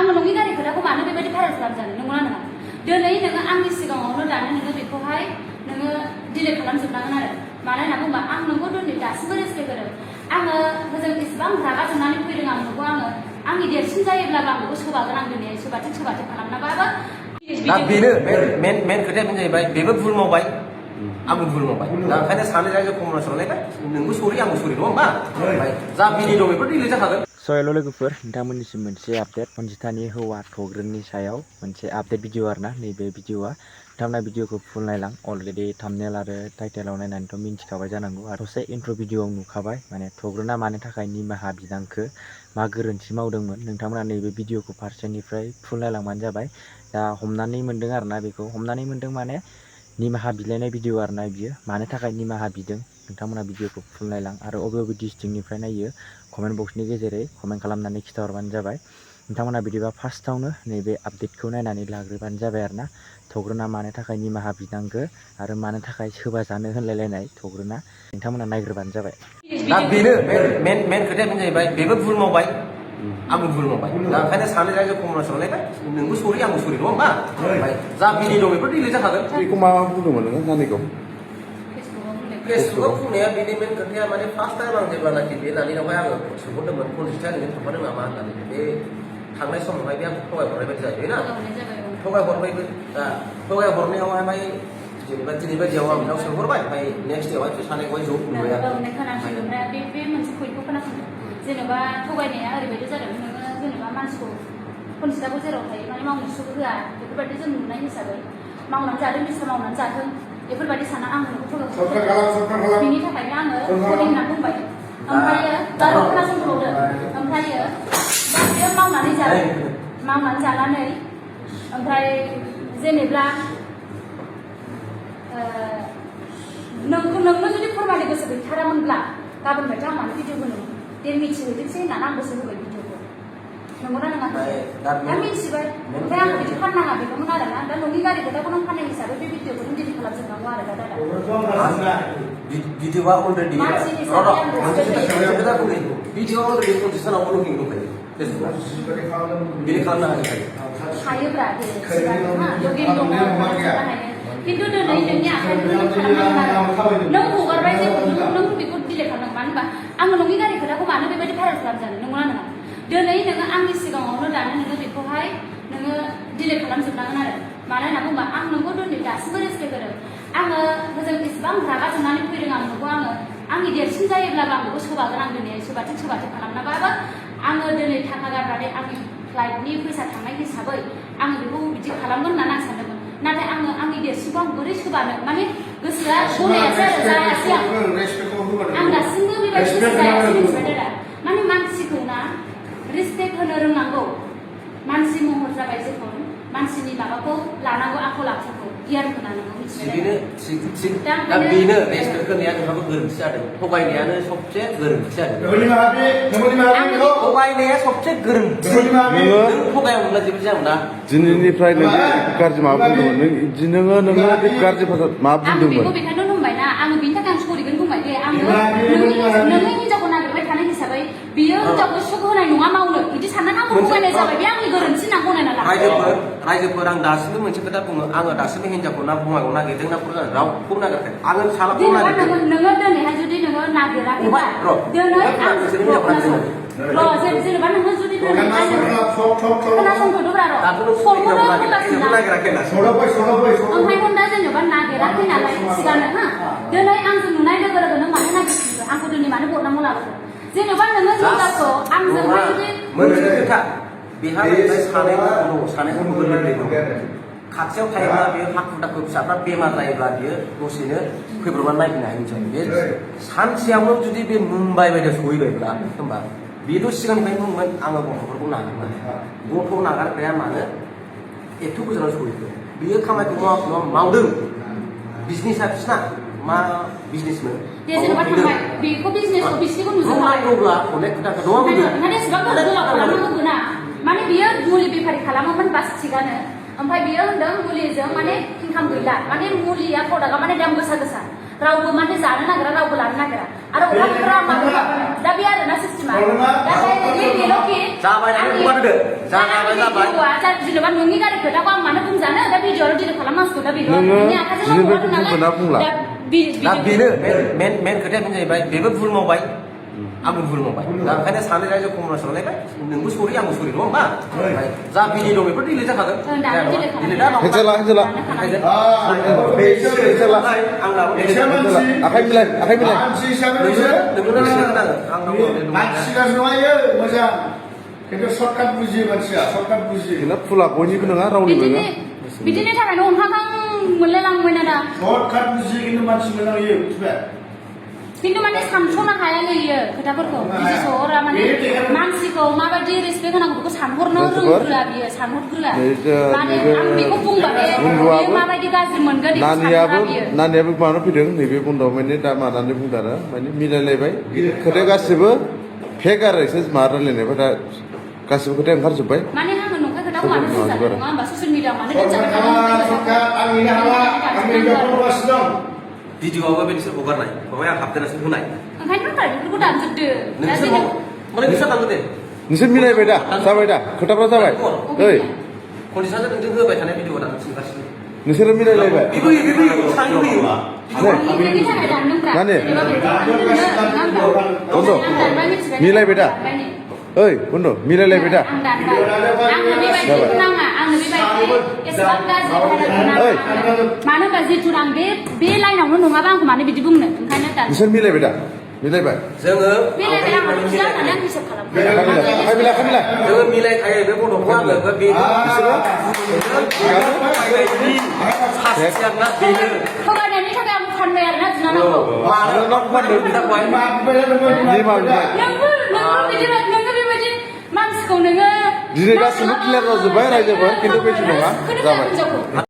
आङो नोंनि गारि खोथाखौ मानो बेबायदि भाइरेल खालामजानो नंगौना नङा दिनै नोङो आंनि सिगाङावनो दानो नोङो बेखौहाय नोङो डिलिट खालामजोबनांगोन आरो मानो होनना बुङोबा आं नोंखौ दिनै दासिमबो रेसपेक्ट होदों आङो होजों इसेबां रागा जोंनानै फैदों आं नोंखौ आंनि देरसिन जायोब्लाबो आं बेखौ सोबागोन आं दिनै सोबाथो खालामनाबाबो दा बेनो मेन खोथाया बेनो जाहैबाय बेबो भुल मावबाय आंबो भुल मावबाय दा ओंखायनो सानै रायजो कमनाव लायबाय नोंबो सरि आंबो सरि नङा होमबा जा बिनि दं बेफोर डिलिट जाखागोन स' हेल' लोगोफोर नोंथांमोननिसिम मोनसे आपडेट अनजितानि हौवा थग्रोननि सायाव मोनसे आपडेट भिडिअ आरोना नैबे भिडिअआ नोंथांमोना भिडिअखौ फुल नायलां अलरेडि थाम्बनेल आरो टाइटेलाव नायनानैथ' मिन्थिखाबाय जानांगौ आरो दसे इन्ट्र' भिडिअआव नुखाबाय माने थग्रोना मानो थाखाय निमाहा बिदांखो मा गोरोन्थि मावदोंमोन नोंथांमोना नैबे भिडिअखौ फारसेनिफ्राय फुल नायलांबानो जाबाय दा हमनानै मोन्दों आरोना बेखौ हमनानै मोन्दों माने निमाहा बिलाइनाय भिडिअ आरोना बियो मानो थाखाय निमाहा बिदों नोंथांमोना भिडिअखौ फुल नायलां आरो बबे डिस्ट्रिक्टनिफ्राय नायो कमेन्ट बक्सनि गेजेरै कमेन्ट खालामनानै खिथाहरबानो जाबाय नोंथांमोना बिदिबा फार्स्टआवनो नैबे आपडेटखौ नायनानै लाग्रोबानो जाबाय आरोना थग्रोना मानो थाखाय निमाहा बिनांगो आरो मानो थाखाय सोबा जानो होनलायलायनाय थग्रोना नोंथांमोना नायग्रोबानो जाबाय दा बेनो मेन खोथाया बेनो जाहैबाय बेबो भुल मावबाय आंबो भुल मावबाय दा ओंखायनो सानै रायजो कमनाव लायबाय नोंबो सरि आंबो सरि नङा होमबा जा बिनि दं बेफोर डिलिट जाखागोन बेखौ मा बुंदोंमोन नोङो नानिखौ फेसबुकआव बुंनाया बेनि मेन खोथाया माने फार्स्ट टाइम आं जेब्लानाखि बे नानिनावहाय आङो सोंहरदोंमोन कनजिता नोङो थांफादों नामा होननानै बे थांनाय समावहाय बे आंखौ थगायहरनाय बायदि जाहैबाय ना थगायहरबायबो दा थगायहरनायावहाय जेनेबा दिनै बायदियाव आं बेनाव सोंहरबाय ओमफ्राय नेक्स्ट देआवहाय सानैखौहाय ज' नुबाय आरो बे मोनसे पइन्टखौ खोनासंदो जेनेबा थगायनाया ओरैबायदि जादों नोङो जेनेबा मानसिखौ कनजिताखौ जेराव थायो माने मावनो सुख होआ बेफोरबायदि जों नुनाय हिसाबै मावनानै जादों बिस्रा मावनानै जाथों बेफोरबायदि साना आं नोंखौ थगायहरदों बिनि थाखायनो आङो सरि होनना बुंबाय ओमफ्रायो गार' खोनासंबावदो ओमफ्रायो दा बियो मावनानै जानानै ओमफ्राय जेनेब्ला नोंनो जुदि फोरमायनो गोसो गैथारामोनब्ला गाबोन बायदि आं मानो भिडिअ होनो दे मिथिहोजोबसै होननानै आं गोसो होबाय भिडिअखौ नंगौना नङा दा मिथिबाय ओमफ्राय आं बिदि फाननाङा बेखौमोन आरो ना दा न'नि गारि खोथाखौ नों फाननाय हिसाबै बे भिडिअखौ नों डिलिट खालामजोबनांगौ आरो दा दादा भिडिअआ अलरेडि भिडिअआ अलरेडि कनजितानाव लगिं दंखायो फेसबुकआव डिलिट खालामनो हायोब्रा लगिं दङ खिन्थु दिनै नोंनि आखाइखौ खालामनांगोन नों हगारबाय जेखौ नों बेखौ डिलिट खालामनांगौ मानो होनबा आङो नोंनि गारि खोथाखौ मानो बेबायदि भाइरेल खालामजानो नंगौना नङा दिनै नोङो आंनि सिगाङावनो दानो नोङो बेखौहाय नोङो डिलिट खालामजोबनांगोन आरो मानो होनना बुङोबा आं नोंखौ दिनै दासिमबो रेसपेक्ट होदों आङो होजों इसेबां रागा जोंनानै फैदों आं नोंखौ आंनि देरसिन जायोब्लाबो आं बेखौ सोबागोन आं दिनै सोबाथो खालामनाबाबो आङो दिनै थाखा गारनानै आंनि फ्लाइटनि फैसा थांनाय हिसाबै आङो बेखौ बिदि खालामगोन होननानै आं सानदोंमोन नाथाय आं आंनि देरसिनखौ आं बोरै सोबानो माने गोसोआ गनायासै आरो जायासै आं दासिमबो बेबायदि गोसो जायासै मिथिबाय दादा माने मानसिखौ ना रिसपेक्ट होनो रोंनांगौ मानसि महर जाबाय जेखौ मानसिनि माबाखौ लानांगौ आखल आखुखौ गियान होनांगौ मिथिबाय दा बेनो रेसपेक्ट होनाया नोंहाबो गोरोन्थि जादों थगायनायानो सबसे गोरोन्थि जादों थगायनाया सबसे गोरोन्थि नों थगायामोनब्ला जेबो जायामोन ना दिनैनिफ्राय नोङो गाज्रि माबा बुंदोंमोन नोङो बे गाज्रि भाषा मा बुंदोंमोन आं बेखौनो बुंबाय ना आङो बिनि थाखाय आं सरिगोन बुंबाय दे आङो नोंनि हिनजावखौ नागिरबाय थानाय हिसाबै बियो हिनजावखौ सुख होनाय नङा मावनो बिदि साननानै आंखौ थगायनाय जाबाय बे आंनि गोरोन्थि होनना गनायना ला रायजोफोर आं दासिमबो मोनसे खोथा बुङो आङो दासिमबो हिनजावखौ ना बङाइगाव नागिरदों ना फुजान रावखौ नागिरखाय आङो सालाखौ नागिरदों नोङो दिनैहाय जुदि नोङो नागिराखैबा दिनै जेनेबा नोङो जुदि खोनासंथ'दोब्रा ओमफ्राय दा जेनेबा नागिराखै नालाय सिगांनो हा दिनै आंजों नुनाय लोगो लोगो नों मानो नागिरफिनखो आंखौ दिनै मानो बदनामाव लाबोखो जेनेबा नोङो हिनजावखौ आंजोंहाय जुदि मोनसे खोथा बेहा सानैखौ गोरलै दं खाथियाव थायोब्ला बेयो हाखु दाखु फिसाफ्रा बेमार जायोब्ला बियो दसेनो फैब्रबनानै नायफैनो हायो मिथिबाय बे सानसेयावनो जुदि बे मुम्बाइ बायदियाव सहैबायब्ला होमबा बेथ' सिगांनिफ्रायनो बुंगोन आङो गथ'फोरखौ नागारनानै गथ' नागारग्राया मानो एथ' गोजानाव सहैखो बियो खामानिखौ मावदों बिजनेसा बिसिना मा बिजनेसमोन जेनेबा थांबाय बेखौ बिजनेसखौ बिसिनिखौ नुजोबबाय अब्ला अनेक खोथा दङ माने एसेबां गोलाव खालामनांगौ ना माने बियो मुलि बेफारि खालामोमोन बास थिगानो ओमफ्राय बियो होनदों मुलिजों माने इनकाम गैला माने मुलिया प्रडाक्टआ माने दाम गोसा रावबो माने जानो नागिरा रावबो लानो नागिरा आरो अमाफोरा दा बे आरोना सिस्टेमा दा डाइरेक्टलि बेल'खि जाबाय नालाय बुंबाय होदो जाबाय जेनेबा नोंनि गारि खोथाखौ आं मानो बुंजानो दा भिडिअ'आव डिलिट खालामनांसिगौ दा बेल' नोङो नोंनि आखाइजों जेनिफ्राय मावहरदों बुंगोना बुंला नालाय दा बेनो मेन खोथाया बेनो जाहैबाय बेबो भुल मावबाय आंबो भुल मावबाय दा ओंखायनो सानै रायजो कमन लायबाय नोंबो सरि आंबो सरि नङा होमबा जा बिनि दं बेफोर डिलिट जाखागोन हेंसेला आखाइ मिलाय मोजां खिन्थु सर्टकाट बुजियो मानसिया सर्टकाट बुजियो फुला बयनिबो नङा रावनिबो नङा बिदिनि थाखायनो अनखाखां मोनलायलांबायना दा सर्टकाट बुजियो खिन्थु मानसि मोजां इयो मिथिबाय खिन्थु माने सानस'नो हायानो इयो खोथाफोरखौ बुजिस'हरा माने मानसिखौ माबायदि रेसपेक्ट होनांगौ बेखौ सानहरनो रोंग्रोआ बियो सानहरग्रोआ माने आं बेखौ बुंबाथाय बियो माबायदि गाज्रि मोनगोन बेखौ सानहरा बियो नानियाबो मानो फैदों नैबे बन्द'आव माने दा मानानै बुंदों आरो माने मिलायलायबाय खोथाया गासिबो फेक आरो एसे मा रायलायनायफ्रा दा गासिबो खोथाया ओंखारजोब्बाय माने आङो नंखाय खोथाखौ मानो बुंजानो नङा होमबा ससियेल मिडियाआव मानो दोनजाबाय भिडिअ'आवबो बे नोंसोर हगारनाय बावहाय आं हाबदेरनासो होनाय ओंखायनोथ' बेफोरखौ दानजोबदो नोंसोर माने नोंसोर दानदो दे नोंसोर मिलायबाय दा जाबाय दा खोथाफ्रा जाबाय ओइ कन्डिसनजों नोंजों होबाय थानाय भिडिअ' दानगासिनो नोंसोरो मिलायलायबाय मिलायबाय दा ओइ बन्द' मिलायलायबाय दा मानो होनबा जितु आं बे लाइनावनो नङाबा आंखौ मानो बिदि बुंनो ओंखायनो दा नोंसोर मिलायबाय दा मिलायबाय जोङो मिलायबाय आं बुजिया होननानै आं हिसाब जोङो मिलायखायो बे बड'खौ आङो बेखौ थगायनायनि थाखाय आं फानबाय आरोना बिनानावखौ नोङो बेबायदि मानसिखौ नोङो दिनै गासिबो क्लियार जाजोब्बाय रायजोफोर खिन्थु बेदि नङा जाबाय